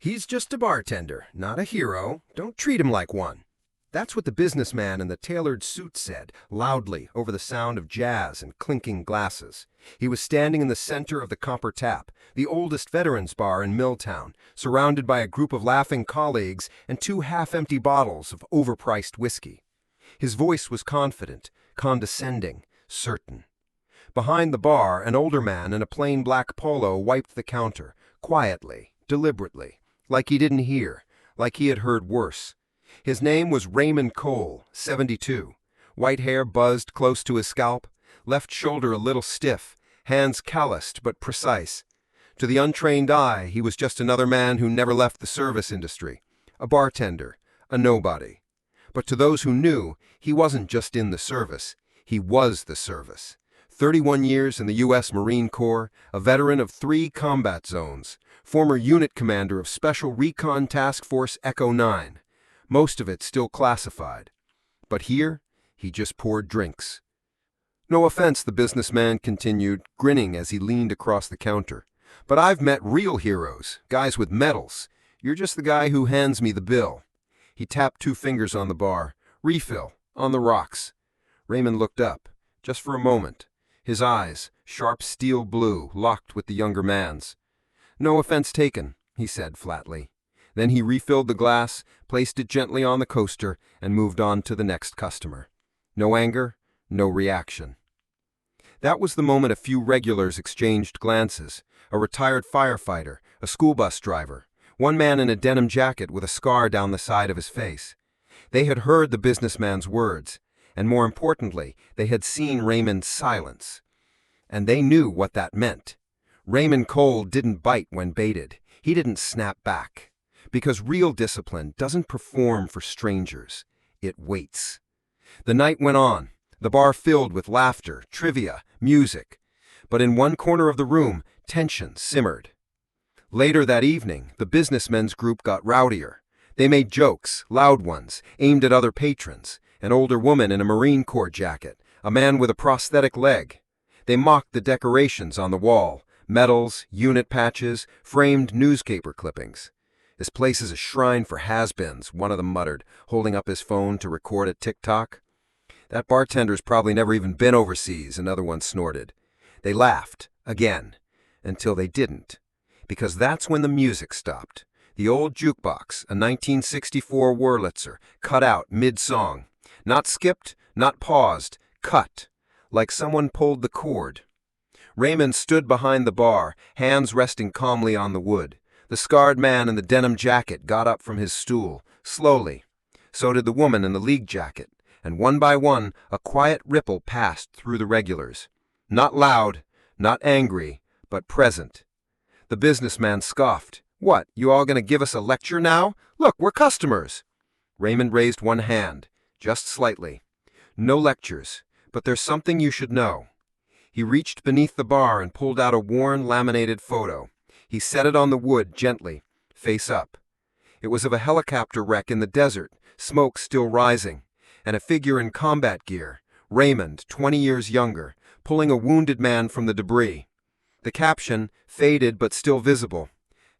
He's just a bartender, not a hero. Don't treat him like one. That's what the businessman in the tailored suit said, loudly, over the sound of jazz and clinking glasses. He was standing in the center of the Copper Tap, the oldest veterans bar in Milltown, surrounded by a group of laughing colleagues and two half-empty bottles of overpriced whiskey. His voice was confident, condescending, certain. Behind the bar, an older man in a plain black polo wiped the counter, quietly, deliberately, like he didn't hear, like he had heard worse. His name was Raymond Cole, 72. White hair buzzed close to his scalp, left shoulder a little stiff, hands calloused but precise. To the untrained eye, he was just another man who never left the service industry, a bartender, a nobody. But to those who knew, he wasn't just in the service, he was the service. 31 years in the U.S. Marine Corps, a veteran of 3 combat zones, former unit commander of Special Recon Task Force Echo 9. Most of it still classified. But here, he just poured drinks. "No offense," the businessman continued, grinning as he leaned across the counter. "But I've met real heroes, guys with medals. You're just the guy who hands me the bill." He tapped 2 fingers on the bar. "Refill, on the rocks." Raymond looked up, just for a moment. His eyes, sharp steel blue, locked with the younger man's. "No offense taken," he said flatly. Then he refilled the glass, placed it gently on the coaster, and moved on to the next customer. No anger, no reaction. That was the moment a few regulars exchanged glances. A retired firefighter, a school bus driver, one man in a denim jacket with a scar down the side of his face. They had heard the businessman's words, and more importantly, they had seen Raymond's silence. And they knew what that meant. Raymond Cole didn't bite when baited. He didn't snap back. Because real discipline doesn't perform for strangers. It waits. The night went on, the bar filled with laughter, trivia, music. But in one corner of the room, tension simmered. Later that evening, the businessmen's group got rowdier. They made jokes, loud ones, aimed at other patrons, an older woman in a Marine Corps jacket, a man with a prosthetic leg. They mocked the decorations on the wall, medals, unit patches, framed newspaper clippings. "This place is a shrine for has-beens," one of them muttered, holding up his phone to record a TikTok. "That bartender's probably never even been overseas," another one snorted. They laughed, again, until they didn't, because that's when the music stopped. The old jukebox, a 1964 Wurlitzer, cut out mid-song. Not skipped, not paused, cut, like someone pulled the cord. Raymond stood behind the bar, hands resting calmly on the wood. The scarred man in the denim jacket got up from his stool, slowly. So did the woman in the league jacket, and one by one, a quiet ripple passed through the regulars. Not loud, not angry, but present. The businessman scoffed. "What, you all gonna give us a lecture now? Look, we're customers." Raymond raised one hand, just slightly. "No lectures, but there's something you should know." He reached beneath the bar and pulled out a worn, laminated photo. He set it on the wood gently, face up. It was of a helicopter wreck in the desert, smoke still rising, and a figure in combat gear, Raymond, 20 years younger, pulling a wounded man from the debris. The caption, faded but still visible: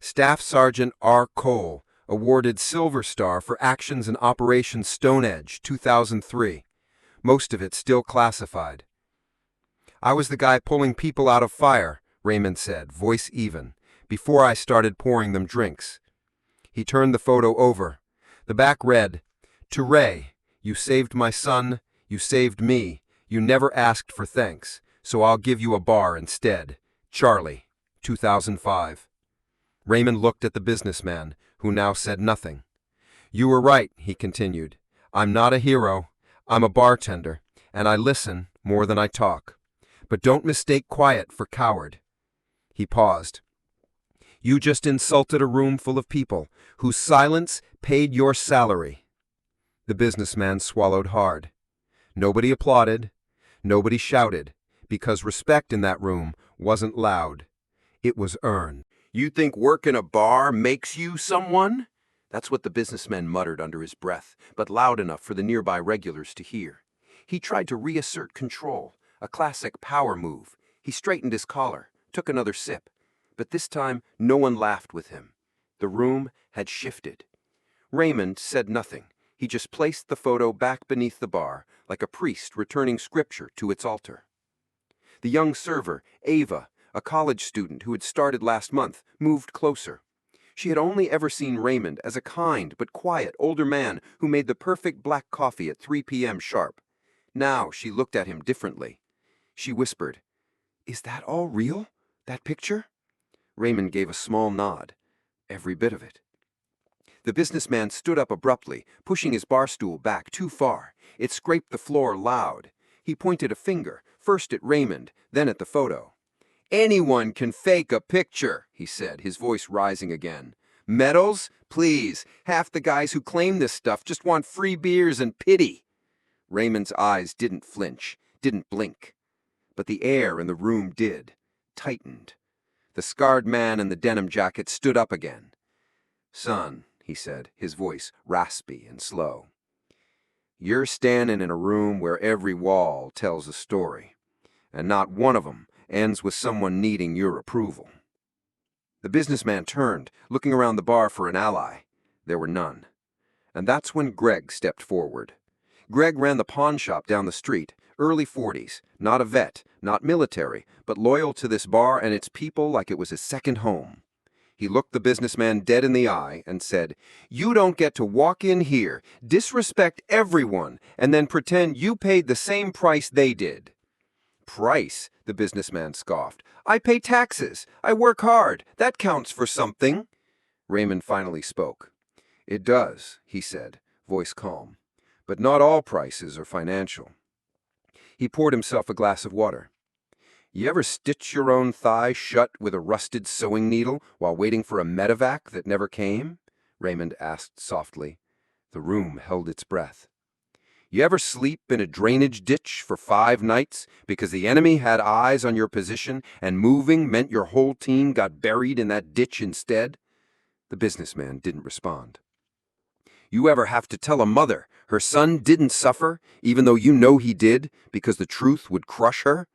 Staff Sergeant R. Cole, awarded Silver Star for actions in Operation Stone Edge, 2003. Most of it still classified. "I was the guy pulling people out of fire," Raymond said, voice even, "before I started pouring them drinks." He turned the photo over. The back read, "To Ray, you saved my son, you saved me, you never asked for thanks, so I'll give you a bar instead. Charlie, 2005. Raymond looked at the businessman, who now said nothing. "You were right," he continued. "I'm not a hero. I'm a bartender, and I listen more than I talk. But don't mistake quiet for coward." He paused. "You just insulted a room full of people whose silence paid your salary." The businessman swallowed hard. Nobody applauded. Nobody shouted, because respect in that room wasn't loud. It was earned. "You think working a bar makes you someone?" That's what the businessman muttered under his breath, but loud enough for the nearby regulars to hear. He tried to reassert control, a classic power move. He straightened his collar, took another sip. But this time, no one laughed with him. The room had shifted. Raymond said nothing. He just placed the photo back beneath the bar, like a priest returning scripture to its altar. The young server, Ava, a college student who had started last month, moved closer. She had only ever seen Raymond as a kind but quiet older man who made the perfect black coffee at 3 p.m. sharp. Now she looked at him differently. She whispered, "Is that all real? That picture?" Raymond gave a small nod. "Every bit of it." The businessman stood up abruptly, pushing his bar stool back too far. It scraped the floor loud. He pointed a finger, first at Raymond, then at the photo. "Anyone can fake a picture," he said, his voice rising again. "Medals? Please. Half the guys who claim this stuff just want free beers and pity." Raymond's eyes didn't flinch, didn't blink. But the air in the room did, tightened. The scarred man in the denim jacket stood up again. "Son," he said, his voice raspy and slow, "you're standing in a room where every wall tells a story, and not one of them ends with someone needing your approval." The businessman turned, looking around the bar for an ally. There were none. And that's when Greg stepped forward. Greg ran the pawn shop down the street, early 40s, not a vet, not military, but loyal to this bar and its people like it was his second home. He looked the businessman dead in the eye and said, "You don't get to walk in here, disrespect everyone, and then pretend you paid the same price they did." "Price?" the businessman scoffed. "I pay taxes. I work hard. That counts for something." Raymond finally spoke. "It does," he said, voice calm. "But not all prices are financial." He poured himself a glass of water. "You ever stitch your own thigh shut with a rusted sewing needle while waiting for a medevac that never came?" Raymond asked softly. The room held its breath. "You ever sleep in a drainage ditch for 5 nights because the enemy had eyes on your position and moving meant your whole team got buried in that ditch instead?" The businessman didn't respond. "You ever have to tell a mother her son didn't suffer, even though you know he did, because the truth would crush her?"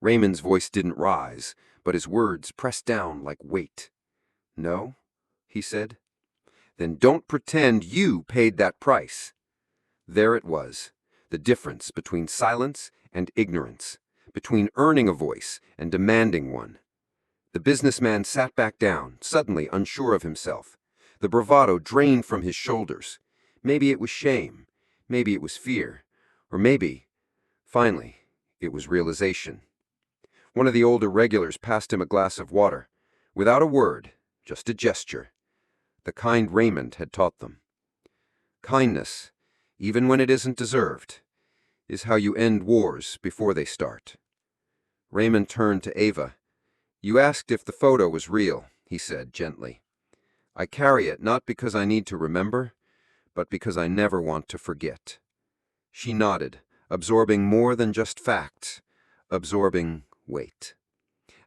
Raymond's voice didn't rise, but his words pressed down like weight. "No," he said. "Then don't pretend you paid that price." There it was, the difference between silence and ignorance, between earning a voice and demanding one. The businessman sat back down, suddenly unsure of himself. The bravado drained from his shoulders. Maybe it was shame, maybe it was fear, or maybe, finally, it was realization. One of the older regulars passed him a glass of water, without a word, just a gesture. The kind Raymond had taught them. Kindness, even when it isn't deserved, is how you end wars before they start. Raymond turned to Ava. "You asked if the photo was real," he said gently. "I carry it not because I need to remember, but because I never want to forget." She nodded, absorbing more than just facts, absorbing weight.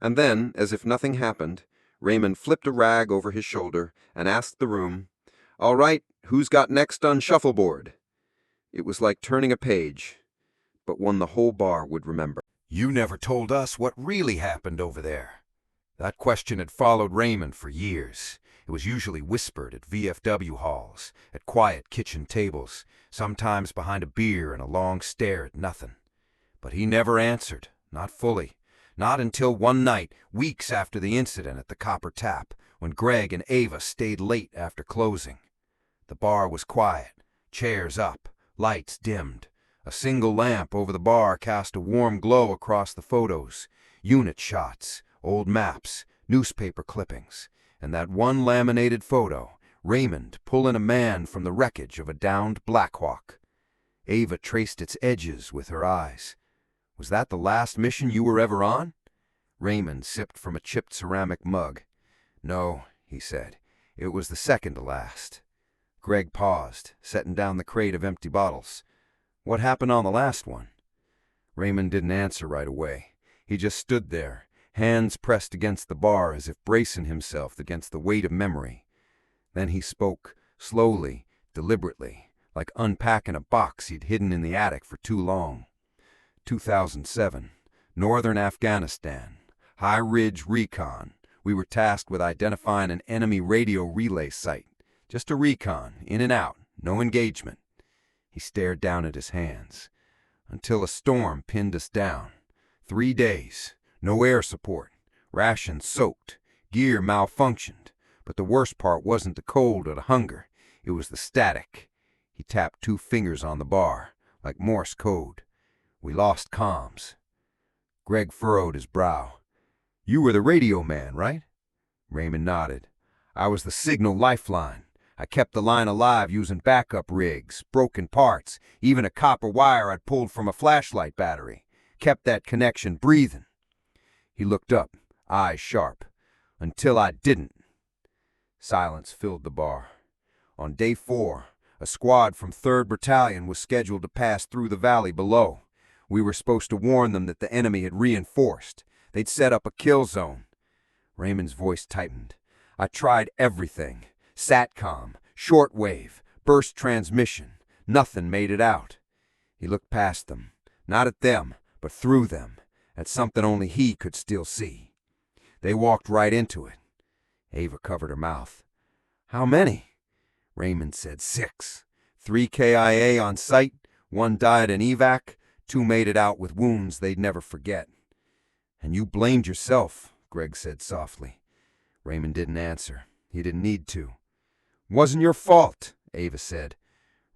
And then, as if nothing happened, Raymond flipped a rag over his shoulder and asked the room, "All right, who's got next on shuffleboard?" It was like turning a page, but one the whole bar would remember. "You never told us what really happened over there." That question had followed Raymond for years. It was usually whispered at VFW halls, at quiet kitchen tables, sometimes behind a beer and a long stare at nothing. But he never answered, not fully. Not until one night, weeks after the incident at the Copper Tap, when Greg and Ava stayed late after closing. The bar was quiet, chairs up, lights dimmed. A single lamp over the bar cast a warm glow across the photos, unit shots, old maps, newspaper clippings, and that one laminated photo, Raymond pulling a man from the wreckage of a downed Blackhawk. Ava traced its edges with her eyes. "Was that the last mission you were ever on?" Raymond sipped from a chipped ceramic mug. "No," he said. "It was the second to last." Greg paused, setting down the crate of empty bottles. "What happened on the last one?" Raymond didn't answer right away. He just stood there, hands pressed against the bar as if bracing himself against the weight of memory. Then he spoke, slowly, deliberately, like unpacking a box he'd hidden in the attic for too long. 2007, northern Afghanistan, High Ridge Recon, We were tasked with identifying an enemy radio relay site. Just a recon, in and out, no engagement. He stared down at his hands. Until a storm pinned us down. 3 days, no air support, rations soaked, gear malfunctioned. But the worst part wasn't the cold or the hunger. It was the static. He tapped 2 fingers on the bar, like Morse code. We lost comms. Greg furrowed his brow. You were the radio man, right? Raymond nodded. I was the signal lifeline. I kept the line alive using backup rigs, broken parts, even a copper wire I'd pulled from a flashlight battery. Kept that connection breathing. He looked up, eyes sharp. Until I didn't. Silence filled the bar. On day 4, a squad from 3rd Battalion was scheduled to pass through the valley below. We were supposed to warn them that the enemy had reinforced. They'd set up a kill zone. Raymond's voice tightened. I tried everything. Satcom, shortwave, burst transmission. Nothing made it out. He looked past them. Not at them, but through them. At something only he could still see. They walked right into it. Ava covered her mouth. How many? Raymond said 6. 3 KIA on site, 1 died in evac, 2 made it out with wounds they'd never forget. And you blamed yourself, Greg said softly. Raymond didn't answer. He didn't need to. Wasn't your fault, Ava said.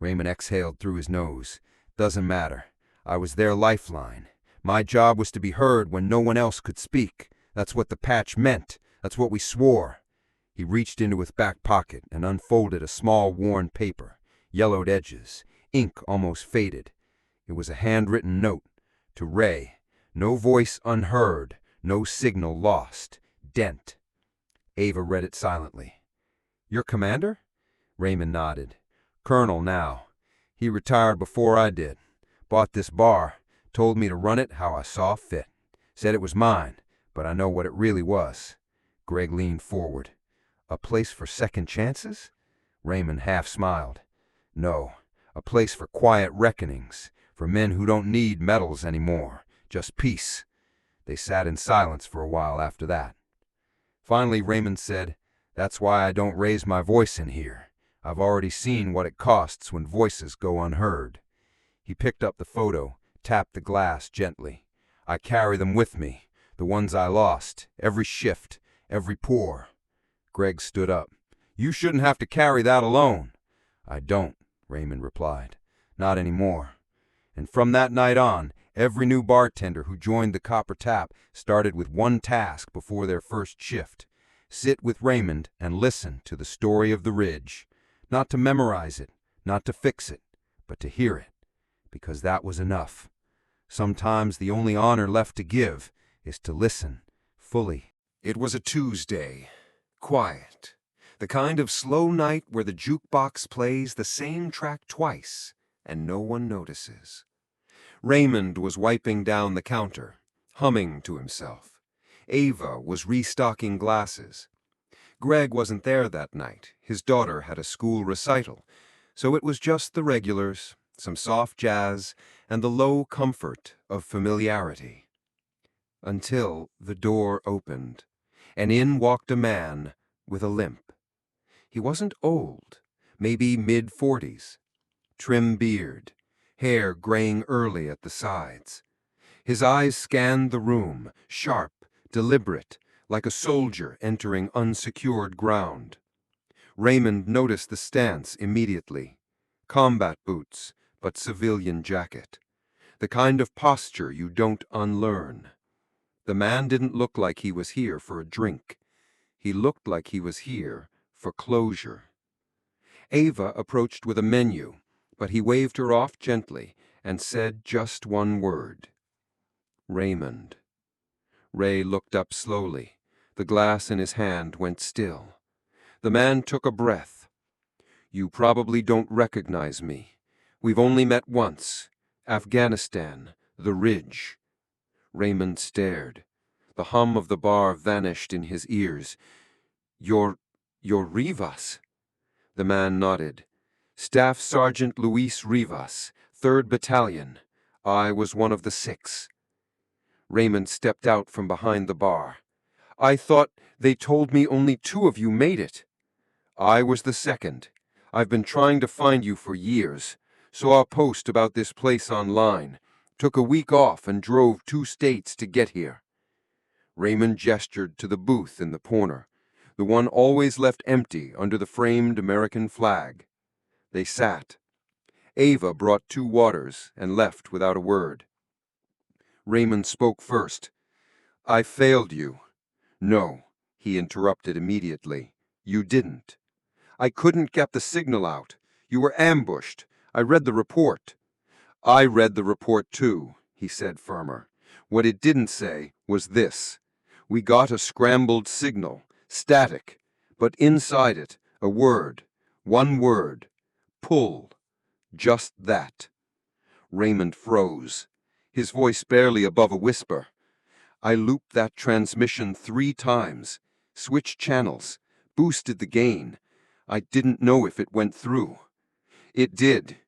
Raymond exhaled through his nose. Doesn't matter. I was their lifeline. My job was to be heard when no one else could speak. That's what the patch meant. That's what we swore. He reached into his back pocket and unfolded a small worn paper, yellowed edges, ink almost faded. It was a handwritten note. To Ray. No voice unheard, no signal lost. Dent. Ava read it silently. Your commander? Raymond nodded. Colonel now. He retired before I did. Bought this bar. Told me to run it how I saw fit. Said it was mine, but I know what it really was. Greg leaned forward. A place for second chances? Raymond half smiled. No, a place for quiet reckonings, for men who don't need medals anymore, just peace. They sat in silence for a while after that. Finally, Raymond said, That's why I don't raise my voice in here. I've already seen what it costs when voices go unheard. He picked up the photo, tapped the glass gently. I carry them with me, the ones I lost, every shift, every pour. Greg stood up. You shouldn't have to carry that alone. I don't, Raymond replied. Not anymore. And from that night on, every new bartender who joined the Copper Tap started with one task before their first shift. Sit with Raymond and listen to the story of the Ridge. Not to memorize it, not to fix it, but to hear it. Because that was enough. Sometimes the only honor left to give is to listen fully. It was a Tuesday. Quiet. The kind of slow night where the jukebox plays the same track twice and no one notices. Raymond was wiping down the counter, humming to himself. Ava was restocking glasses. Greg wasn't there that night. His daughter had a school recital, so it was just the regulars, some soft jazz, and the low comfort of familiarity. Until the door opened, and in walked a man with a limp. He wasn't old, maybe mid-40s. Trim beard, hair graying early at the sides. His eyes scanned the room, sharp, deliberate, like a soldier entering unsecured ground. Raymond noticed the stance immediately. Combat boots, but civilian jacket. The kind of posture you don't unlearn. The man didn't look like he was here for a drink. He looked like he was here for closure. Ava approached with a menu, but he waved her off gently and said just one word. Raymond. Ray looked up slowly. The glass in his hand went still. The man took a breath. You probably don't recognize me. We've only met once. Afghanistan, the Ridge. Raymond stared. The hum of the bar vanished in his ears. You're Rivas? The man nodded. Staff Sergeant Luis Rivas, 3rd Battalion. I was one of the 6. Raymond stepped out from behind the bar. I thought they told me only 2 of you made it. I was the second. I've been trying to find you for years. Saw a post about this place online. Took a week off and drove 2 states to get here." Raymond gestured to the booth in the corner, the one always left empty under the framed American flag. They sat. Ava brought 2 waters and left without a word. Raymond spoke first. "I failed you." "No," he interrupted immediately. "You didn't. I couldn't get the signal out. You were ambushed. I read the report." "I read the report too," he said firmer. "What it didn't say was this. We got a scrambled signal, static, but inside it, a word, one word, pull. Just that." Raymond froze, his voice barely above a whisper. "I looped that transmission 3 times, switched channels, boosted the gain. I didn't know if it went through." "It did,"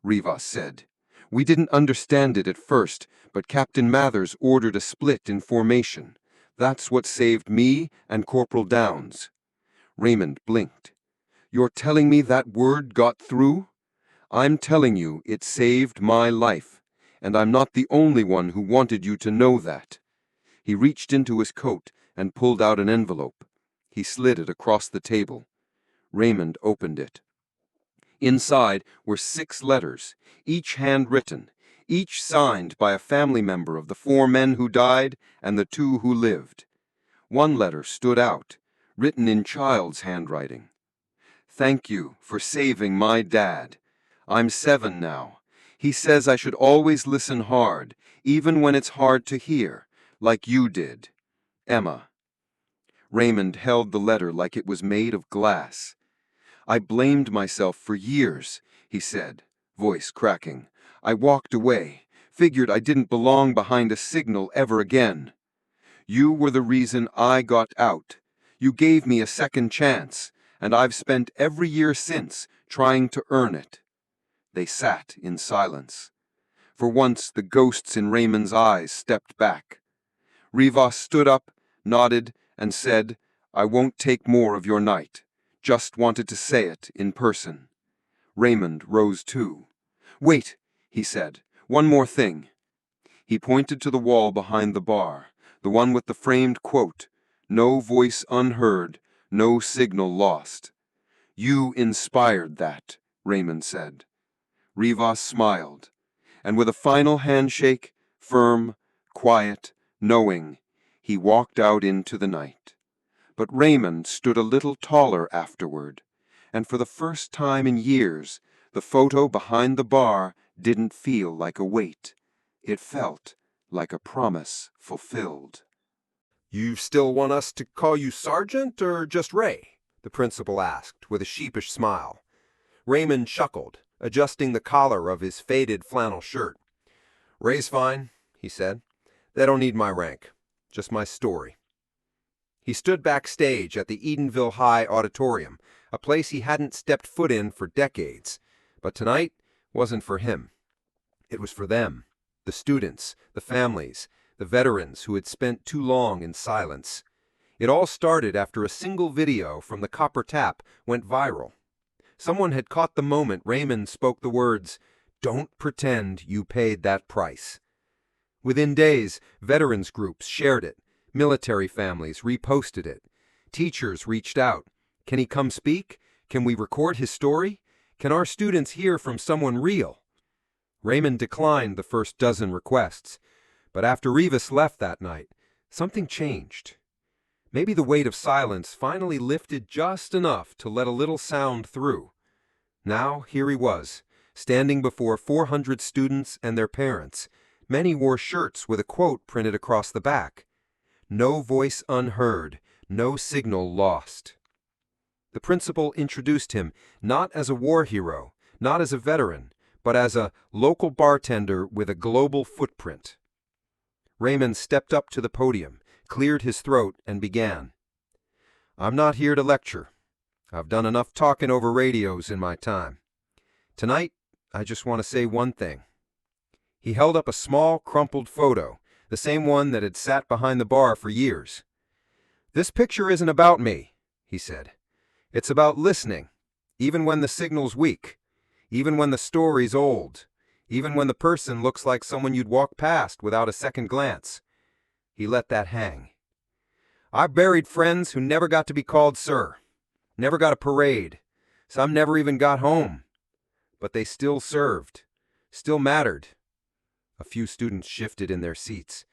Rivas said. "We didn't understand it at first, but Captain Mathers ordered a split in formation. That's what saved me and Corporal Downs." Raymond blinked. "You're telling me that word got through?" "I'm telling you it saved my life, and I'm not the only one who wanted you to know that." He reached into his coat and pulled out an envelope. He slid it across the table. Raymond opened it. Inside were 6 letters, each handwritten, each signed by a family member of the 4 men who died and the 2 who lived. One letter stood out, written in child's handwriting. "Thank you for saving my dad. I'm 7 now. He says I should always listen hard, even when it's hard to hear, like you did. Emma." Raymond held the letter like it was made of glass. "I blamed myself for years," he said, voice cracking. "I walked away, figured I didn't belong behind a signal ever again. You were the reason I got out. You gave me a second chance, and I've spent every year since trying to earn it." They sat in silence. For once the ghosts in Raymond's eyes stepped back. Rivas stood up, nodded, and said, "I won't take more of your night. Just wanted to say it in person." Raymond rose too. "Wait," he said, "one more thing." He pointed to the wall behind the bar, the one with the framed quote, "No voice unheard, no signal lost." "You inspired that," Raymond said. Rivas smiled, and with a final handshake, firm, quiet, knowing, he walked out into the night. But Raymond stood a little taller afterward, and for the first time in years, the photo behind the bar didn't feel like a weight. It felt like a promise fulfilled. "You still want us to call you Sergeant or just Ray?" the principal asked with a sheepish smile. Raymond chuckled, adjusting the collar of his faded flannel shirt. "Ray's fine," he said. "They don't need my rank, just my story." He stood backstage at the Edenville High Auditorium, a place he hadn't stepped foot in for decades. But tonight wasn't for him. It was for them, the students, the families, the veterans who had spent too long in silence. It all started after a single video from the Copper Tap went viral. Someone had caught the moment Raymond spoke the words, "Don't pretend you paid that price." Within days, veterans groups shared it. Military families reposted it. Teachers reached out. "Can he come speak? Can we record his story? Can our students hear from someone real?" Raymond declined the first dozen requests, but after Rivas left that night, something changed. Maybe the weight of silence finally lifted just enough to let a little sound through. Now here he was, standing before 400 students and their parents. Many wore shirts with a quote printed across the back. "No voice unheard, no signal lost." The principal introduced him not as a war hero, not as a veteran, but as a local bartender with a global footprint. Raymond stepped up to the podium, cleared his throat, and began. "I'm not here to lecture. I've done enough talking over radios in my time. Tonight, I just want to say one thing." He held up a small, crumpled photo, the same one that had sat behind the bar for years. "This picture isn't about me," he said. "It's about listening, even when the signal's weak, even when the story's old, even when the person looks like someone you'd walk past without a second glance." He let that hang. "I've buried friends who never got to be called sir, never got a parade, some never even got home. But they still served, still mattered." A few students shifted in their seats.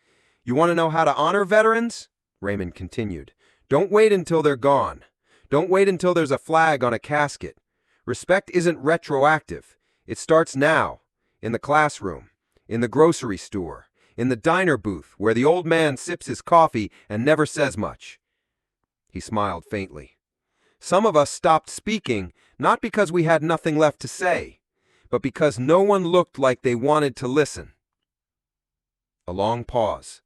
"You want to know how to honor veterans?" Raymond continued. "Don't wait until they're gone. Don't wait until there's a flag on a casket. Respect isn't retroactive. It starts now, in the classroom, in the grocery store, in the diner booth where the old man sips his coffee and never says much." He smiled faintly. "Some of us stopped speaking not because we had nothing left to say, but because no one looked like they wanted to listen." A long pause.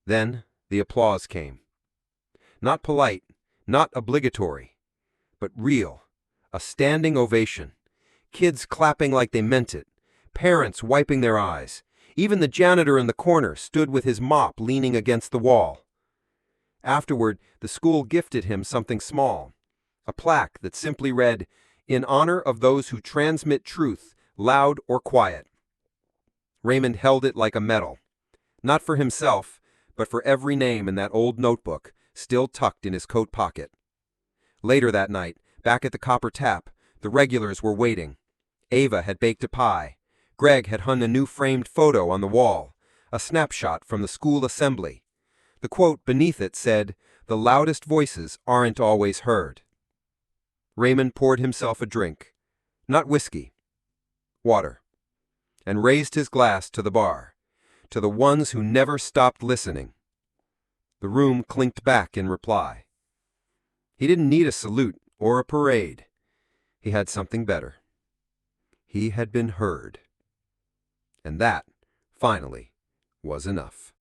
Then the applause came. Not polite, not obligatory, but real. A standing ovation. Kids clapping like they meant it. Parents wiping their eyes. Even the janitor in the corner stood with his mop leaning against the wall. Afterward, the school gifted him something small. A plaque that simply read, "In honor of those who transmit truth, loud or quiet." Raymond held it like a medal. Not for himself, but for every name in that old notebook, still tucked in his coat pocket. Later that night, back at the Copper Tap, the regulars were waiting. Ava had baked a pie. Greg had hung a new framed photo on the wall, a snapshot from the school assembly. The quote beneath it said, "The loudest voices aren't always heard." Raymond poured himself a drink. Not whiskey. Water. And raised his glass to the bar. To the ones who never stopped listening. The room clinked back in reply. He didn't need a salute or a parade. He had something better. He had been heard. And that, finally, was enough.